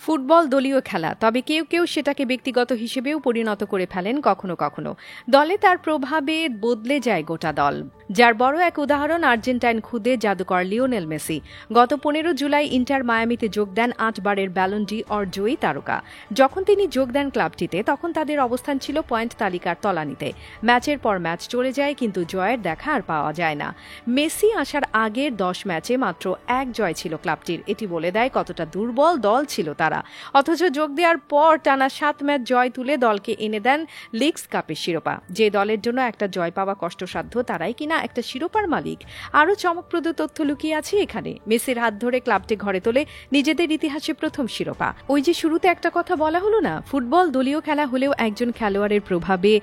Football দলীয় খেলা, তবে কেউ কেউ সেটাকে ব্যক্তিগত হিসেবেও পরিণত করে ফেলেন কখনো কখনো। দলে তার প্রভাবে বদলে যায় গোটা দল, যার বড় এক উদাহরণ আর্জেন্টাইন খুদে জাদুকর লিওনেল মেসি। গত 15 জুলাই ইন্টার মায়ামিতে যোগ দেন 8 বারের ব্যালন ডি অর জয়ী তারকা। যখন তিনি যোগ দেন ক্লাবটিতে, তখন তাদের অবস্থান ছিল পয়েন্ট তালিকার তলানিতে। ম্যাচের পর ম্যাচ চলে যায়, কিন্তু জয়ের দেখা আর পাওয়া যায় না। মেসি আসার আগের 10 ম্যাচে মাত্র 1 জয় ছিল ক্লাবটির। এটি বলে দেয় কতটা দুর্বল দল ছিল তারা। অথচ যোগ দেওয়ার পর টানা 7 ম্যাচ জয় তুলে দলকে এনে দেন লিগস কাপের শিরোপা। যে দলের জন্য একটা জয় পাওয়া কষ্টসাধ্য, তারাই কিনা একটা শিরোপার মালিক। আরও চমকপ্রদ তথ্য লুকিয়ে আছে এখানে। মেসির হাত ধরে ক্লাবটি ঘরে তোলে নিজেদের ইতিহাসে প্রথম শিরোপা। ওই যে শুরুতে একটা কথা বলা হলো না, ফুটবল দলীয় খেলা হলেও একজন খেলোয়াড়ের প্রভাবে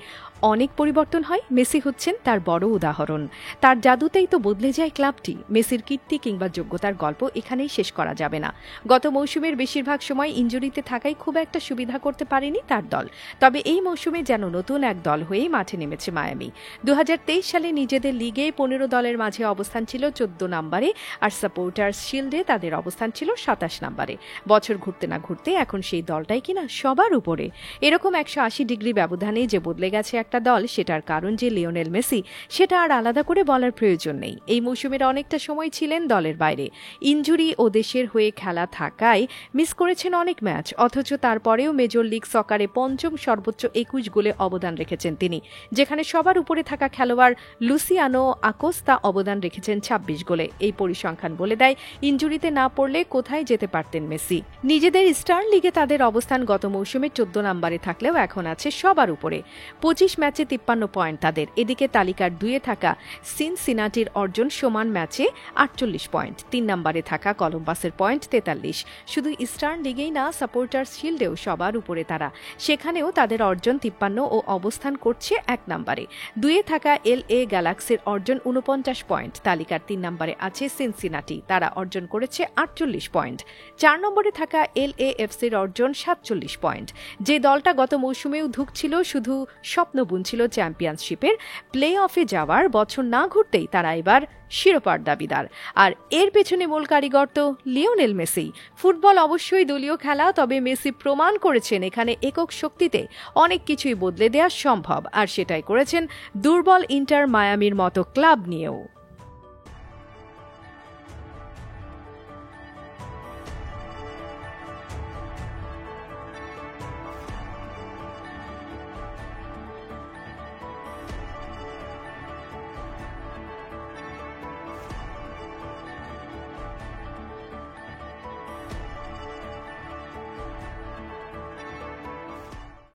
অনেক পরিবর্তন হয়। মেসি হচ্ছেন তার বড় উদাহরণ। তার জাদুতেই তো বদলে যায় ক্লাবটি। মেসির কীর্তি কিংবা যোগ্যতার গল্প এখানেই শেষ করা যাবে না। গত মৌসুমের বেশিরভাগ সময় ইনজুরিতে থাকায় খুব একটা সুবিধা করতে পারেনি তার দল। তবে এই মৌসুমে যেন নতুন এক দল হয়েই মাঠে নেমেছে মায়ামি। 2023 সালে নিজেদের লিগে 15 দলের মাঝে অবস্থান ছিল 14 নম্বরে, আর সাপোর্টার্স শিল্ডে তাদের অবস্থান ছিল 27 নম্বরে। বছর ঘুরতে না ঘুরতে এখন সেই দলটাই কিনা সবার উপরে। এরকম 180 ডিগ্রি ব্যবধানে যে বদলে গেছে একটা দল, সেটার কারণ যে লিওনেল মেসি, সেটা আর আলাদা করে বলার প্রয়োজন নেই। এই মৌসুমের অনেকটা সময় ছিলেন দলের বাইরে। ইনজুরি ও দেশের হয়ে খেলা থাকায় মিস করেছেন অনেক ম্যাচ। অথচ তারপরেও মেজর লিগ সকারে পঞ্চম সর্বোচ্চ 21 গোলে অবদান রেখেছেন তিনি, যেখানে সবার উপরে থাকা খেলোয়াড় লুসিয়ানো আকোস্তা অবদান রেখেছেন 26 গোলে। এই পরিসংখ্যান বলে দেয় ইনজুরিতে না পড়লে কোথায় যেতে পারতেন মেসি। নিজেদের স্টার লিগে তাদের অবস্থান গত মৌসুমে 14 নম্বরে থাকলেও এখন আছে সবার উপরে। 25 ম্যাচে 53 পয়েন্ট তাদের। এদিকে তালিকার 2-এ থাকা সিনসিনাটির অর্জন সমান ম্যাচে 48 পয়েন্ট। 3 নম্বরে থাকা কলম্বাসের পয়েন্ট 43। শুধু ইস্টার্ন লিগেই না, সাপোর্টার্স শিল্ডেও সবার উপরে তারা। সেখানেও তাদের অর্জন 53 ও অবস্থান করছে 1 নম্বরে। 2-এ থাকা LA গ্যালাক্সির অর্জন 49 পয়েন্ট। তালিকার 3 নম্বরে আছে সিনসিনাটি, তারা অর্জন করেছে 48 পয়েন্ট। 4 নম্বরে থাকা LAFCর অর্জন 47 পয়েন্ট। যে দলটা গত মৌসুমেও ধুঁকছিল, শুধু স্বপ্ন বুনছিল চ্যাম্পিয়নশিপের প্লে অফে যাওয়ার, বছর না ঘুরতেই তারা এবার শিরোপার দাবিদার। আর এর পেছনে মূল কারিগর তো লিওনেল মেসি। ফুটবল অবশ্যই দলীয় খেলা, তবে মেসি প্রমাণ করেছেন এখানে একক শক্তিতে অনেক কিছুই বদলে দেওয়া সম্ভব, আর সেটাই করেছেন দুর্বল ইন্টার মায়ামির মতো ক্লাব নিয়েও।